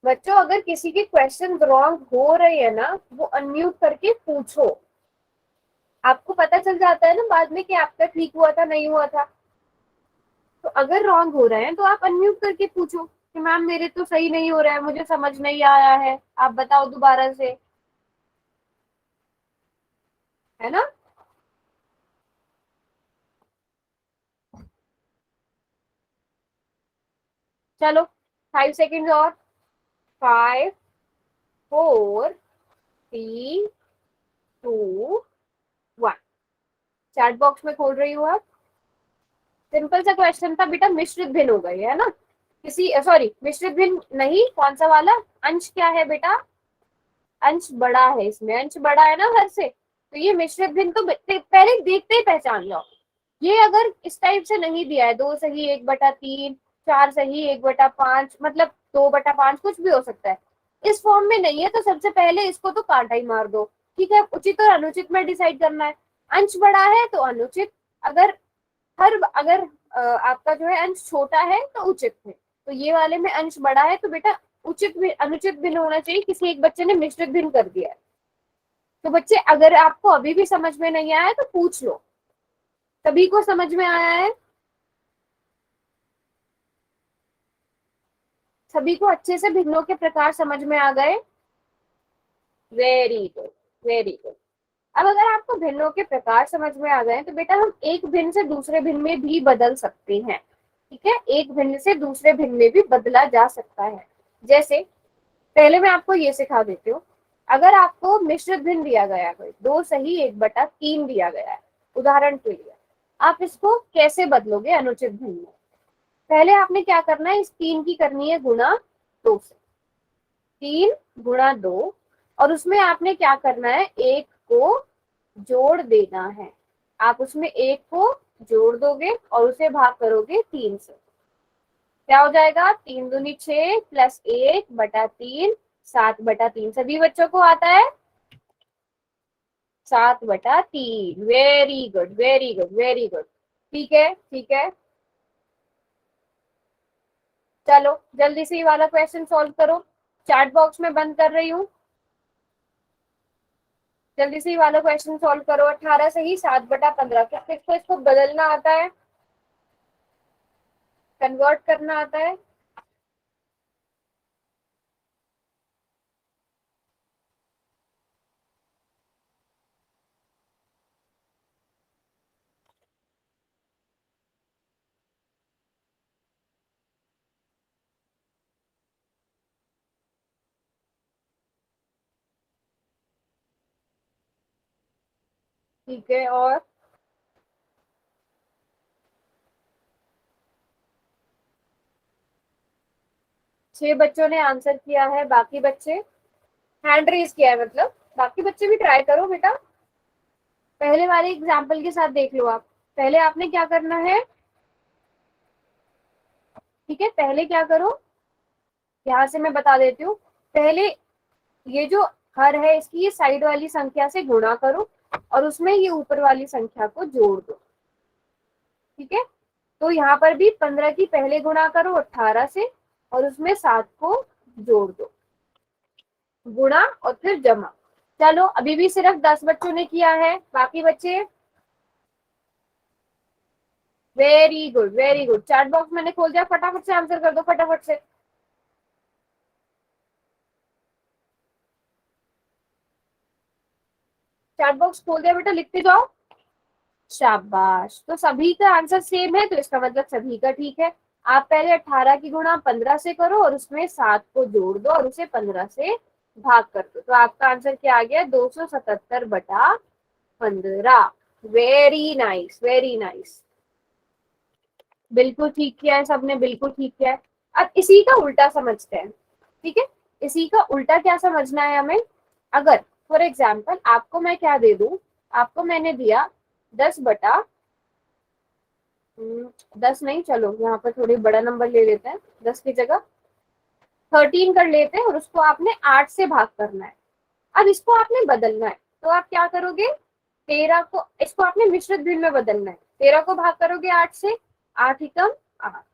बच्चों अगर किसी के क्वेश्चन रॉन्ग हो रहे हैं ना, वो अनम्यूट करके पूछो, आपको पता चल जाता है ना बाद में कि आपका ठीक हुआ था नहीं हुआ था। तो अगर रॉन्ग हो रहे हैं तो आप अनम्यूट करके पूछो कि मैम मेरे तो सही नहीं हो रहा है, मुझे समझ नहीं आया है, आप बताओ दोबारा से, है ना। चलो 5 सेकेंड और, 5 4 3 2 1। चैट बॉक्स में खोल रही हूँ आप। सिंपल सा क्वेश्चन था बेटा, मिश्रित भिन्न हो गई है ना, किसी सॉरी मिश्रित भिन्न नहीं, कौन सा वाला, अंश क्या है बेटा, अंश बड़ा है, इसमें अंश बड़ा है ना हर से, तो ये मिश्रित भिन्न तो पहले देखते ही पहचान लो। ये अगर इस टाइप से नहीं दिया है, 2 सही 1/3, 4 सही 1/5, मतलब 2/5 कुछ भी हो सकता है, इस फॉर्म में नहीं है तो सबसे पहले इसको तो कांटा ही मार दो। ठीक है, उचित और अनुचित में डिसाइड करना है। अंश बड़ा है तो अनुचित, अगर अगर आपका जो है अंश छोटा है तो उचित है। तो ये वाले में अंश बड़ा है तो बेटा उचित भी अनुचित भिन्न होना चाहिए। किसी एक बच्चे ने मिश्रित भिन्न कर दिया है, तो बच्चे अगर आपको अभी भी समझ में नहीं आया तो पूछ लो। सभी को समझ में आया है? सभी को अच्छे से भिन्नों के प्रकार समझ में आ गए? Very good, very good. अब अगर आपको भिन्नों के प्रकार समझ में आ गए तो बेटा हम एक भिन्न से दूसरे भिन्न में भी बदल सकते हैं। ठीक है, एक भिन्न से दूसरे भिन्न में भी बदला जा सकता है। जैसे पहले मैं आपको ये सिखा देती हूँ, अगर आपको मिश्रित भिन्न दिया गया है, 2 सही 1/3 दिया गया है उदाहरण के लिए, आप इसको कैसे बदलोगे अनुचित भिन्न में? पहले आपने क्या करना है, इस 3 की करनी है गुणा 2 से, 3 गुणा 2, और उसमें आपने क्या करना है, 1 को जोड़ देना है। आप उसमें 1 को जोड़ दोगे और उसे भाग करोगे 3 से, क्या हो जाएगा, 3 दूनी 6 प्लस 1/3 7/3। सभी बच्चों को आता है 7/3। Very good, very good, very good. ठीक है, ठीक है, चलो जल्दी से ये वाला क्वेश्चन सॉल्व करो। चैट बॉक्स में बंद कर रही हूँ, जल्दी से ये वाला क्वेश्चन सॉल्व करो। 18 सही 7/15। किसको इसको बदलना आता है, कन्वर्ट करना आता है? ठीक है, और 6 बच्चों ने आंसर किया है, बाकी बच्चे हैंड रेज किया है, मतलब बाकी बच्चे भी ट्राई करो बेटा। पहले वाले एग्जाम्पल के साथ देख लो आप। पहले आपने क्या करना है, ठीक है, पहले क्या करो, यहाँ से मैं बता देती हूँ। पहले ये जो हर है इसकी ये साइड वाली संख्या से गुणा करो और उसमें ये ऊपर वाली संख्या को जोड़ दो। ठीक है, तो यहाँ पर भी 15 की पहले गुणा करो 18 से और उसमें 7 को जोड़ दो, गुणा और फिर जमा। चलो अभी भी सिर्फ 10 बच्चों ने किया है, बाकी बच्चे very good, very good. Chat box मैंने खोल दिया, फटाफट से आंसर कर दो, फटाफट से। चैट बॉक्स खोल दिया बेटा, लिखते जाओ। शाबाश, तो सभी का आंसर सेम है तो इसका मतलब सभी का ठीक है। आप पहले 18 की गुणा 15 से करो और उसमें 7 को जोड़ दो और उसे 15 से भाग कर दो, तो आपका आंसर क्या आ गया, 277/15। वेरी नाइस, वेरी नाइस, बिल्कुल ठीक किया है सबने, बिल्कुल ठीक किया है। अब इसी का उल्टा समझते हैं। ठीक है, इसी का उल्टा क्या समझना है हमें, अगर फॉर एग्जाम्पल आपको मैं क्या दे दूं, आपको मैंने दिया 10/10 नहीं, चलो यहाँ पर थोड़ी बड़ा नंबर ले लेते हैं, 10 की जगह 13 कर लेते हैं और उसको आपने 8 से भाग करना है। अब इसको आपने बदलना है, तो आप क्या करोगे, 13 को, इसको आपने मिश्रित भिन्न में बदलना है, 13 को भाग करोगे 8 से, 8 एकम 8।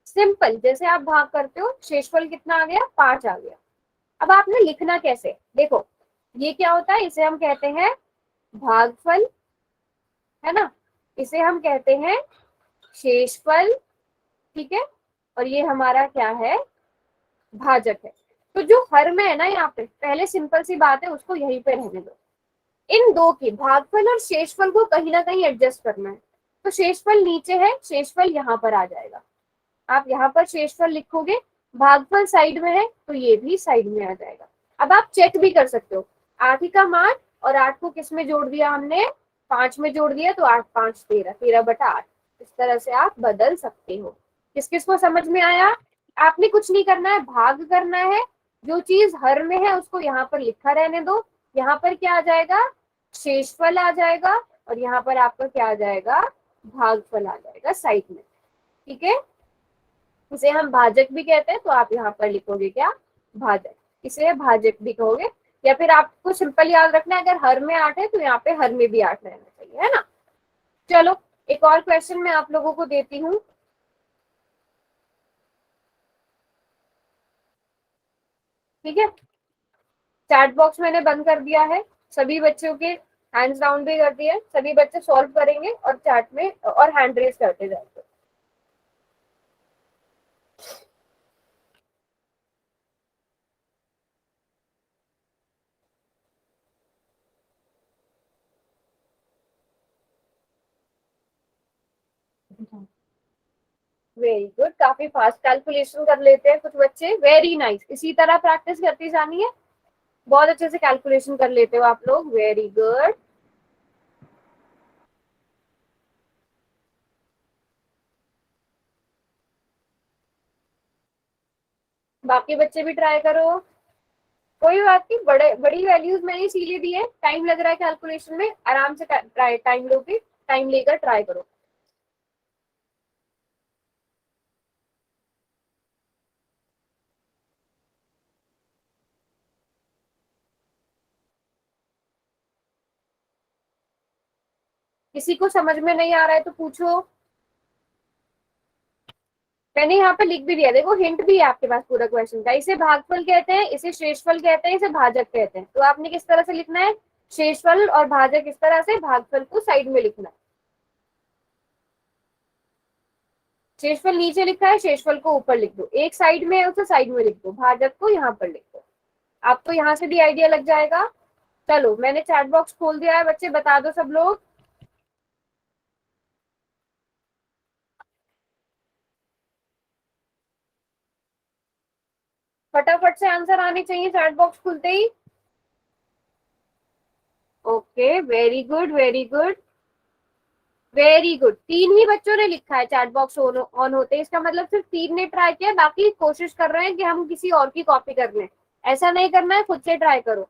सिंपल, जैसे आप भाग करते हो शेषफल कितना आ गया, 5 आ गया। अब आपने लिखना कैसे, देखो ये क्या होता है, इसे हम कहते हैं भागफल, है ना, इसे हम कहते हैं शेषफल, ठीक है, और ये हमारा क्या है, भाजक है। तो जो हर में है ना, यहाँ पे पहले सिंपल सी बात है, उसको यहीं पे रहने दो। इन दो की भागफल और शेषफल को कहीं ना कहीं एडजस्ट करना है। तो शेषफल नीचे है, शेषफल यहाँ पर आ जाएगा, आप यहाँ पर शेषफल लिखोगे, भागफल साइड में है तो ये भी साइड में आ जाएगा। अब आप चेक भी कर सकते हो, 8 का मान और 8 को किस में जोड़ दिया हमने, 5 में जोड़ दिया, तो 8 5 13, 13/8। इस तरह से आप बदल सकते हो। किस किस को समझ में आया? आपने कुछ नहीं करना है, भाग करना है, जो चीज हर में है उसको यहाँ पर लिखा रहने दो, यहाँ पर क्या आ जाएगा, शेषफल आ जाएगा, और यहाँ पर आपका क्या आ जाएगा, भागफल आ जाएगा साइड में, ठीक है। इसे हम भाजक भी कहते हैं, तो आप यहाँ पर लिखोगे क्या, भाजक, इसे भाजक भी कहोगे। या फिर आपको सिंपल याद रखना है, अगर हर में 8 है तो यहाँ पे हर में भी 8 रहना चाहिए, है ना। चलो एक और क्वेश्चन मैं आप लोगों को देती हूँ, ठीक है। चैट बॉक्स मैंने बंद कर दिया है, सभी बच्चों के हैंड्स डाउन भी कर दिए, सभी बच्चे सॉल्व करेंगे और चैट में और हैंड रेज करते जाएंगे। वेरी गुड, काफी फास्ट कैलकुलेशन कर लेते हैं कुछ बच्चे, वेरी नाइस। इसी तरह प्रैक्टिस करती जानी है, बहुत अच्छे से कैलकुलेशन कर लेते हो आप लोग, वेरी गुड। बाकी बच्चे भी ट्राई करो, कोई बात नहीं, बड़ी वैल्यूज मैंने इसीलिए दी है, टाइम लग रहा है कैलकुलेशन में, आराम से टाइम लोगे, टाइम लेकर ट्राई करो। किसी को समझ में नहीं आ रहा है तो पूछो, मैंने यहाँ पे लिख भी दिया, देखो हिंट भी है आपके पास पूरा क्वेश्चन का। इसे भागफल कहते हैं, इसे शेषफल कहते हैं, इसे भाजक कहते हैं। तो आपने किस तरह से लिखना है, शेषफल और भाजक इस तरह से, भागफल को साइड में लिखना है। शेषफल नीचे लिखा है, शेषफल को ऊपर लिख दो, एक साइड में है उसे साइड में लिख दो, भाजक को यहाँ पर लिख दो, आपको यहाँ से भी आइडिया लग जाएगा। चलो मैंने चैट बॉक्स खोल दिया है, बच्चे बता दो सब लोग। फटाफट से आंसर आने चाहिए चैट बॉक्स खुलते ही। Okay, very good very good very good, 3 ही बच्चों ने लिखा है चैट बॉक्स ऑन होते, इसका मतलब सिर्फ 3 ने ट्राई किया, बाकी कोशिश कर रहे हैं कि हम किसी और की कॉपी कर लें। ऐसा नहीं करना है, खुद से ट्राई करो।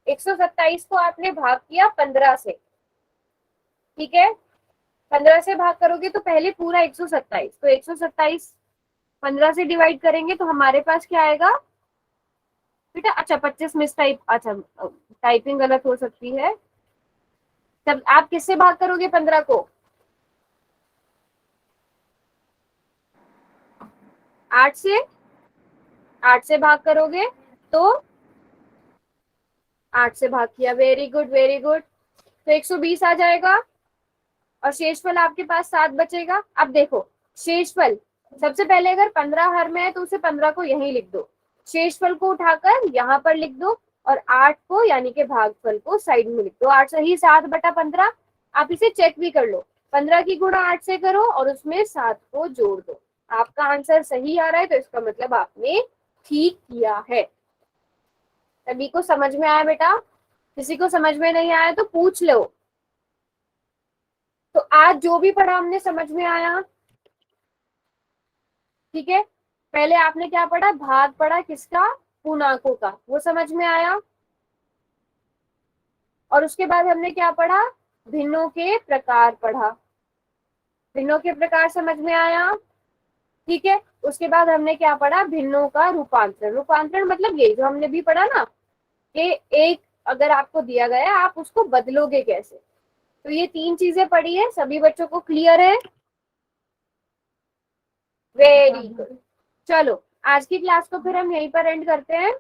127 को आपने भाग किया 15 से, ठीक है, 15 से भाग करोगे तो पहले पूरा 127, तो 127 15 से डिवाइड करेंगे तो हमारे पास क्या आएगा बेटा, अच्छा 25 मिस टाइप, अच्छा टाइपिंग गलत हो सकती है। तब आप किससे भाग करोगे 15 को, 8 से, 8 से भाग करोगे तो 8 से भाग किया, वेरी गुड वेरी गुड, तो 120 आ जाएगा और शेषफल आपके पास 7 बचेगा। अब देखो शेषफल, सबसे पहले अगर 15 हर में है तो उसे 15 को यहीं लिख दो, शेषफल को उठाकर यहाँ पर लिख दो और 8 को यानी कि भागफल को साइड में लिख दो। 8 सही 7/15, आप इसे चेक भी कर लो, 15 की गुणा 8 से करो और उसमें 7 को जोड़ दो, आपका आंसर सही आ रहा है, तो इसका मतलब आपने ठीक किया है। सभी को समझ में आया बेटा? किसी को समझ में नहीं आया तो पूछ लो। तो आज जो भी पढ़ा हमने समझ में आया, ठीक है। पहले आपने क्या पढ़ा, भाग पढ़ा किसका, पूर्णांकों का, वो समझ में आया। और उसके बाद हमने क्या पढ़ा, भिन्नों के प्रकार पढ़ा, भिन्नों के प्रकार समझ में आया, ठीक है। उसके बाद हमने क्या पढ़ा, भिन्नों का रूपांतरण। रूपांतरण मतलब ये जो हमने भी पढ़ा ना, कि एक अगर आपको दिया गया आप उसको बदलोगे कैसे। तो ये 3 चीजें पढ़ी है, सभी बच्चों को क्लियर है? Very good. चलो आज की क्लास को फिर हम यहीं पर एंड करते हैं।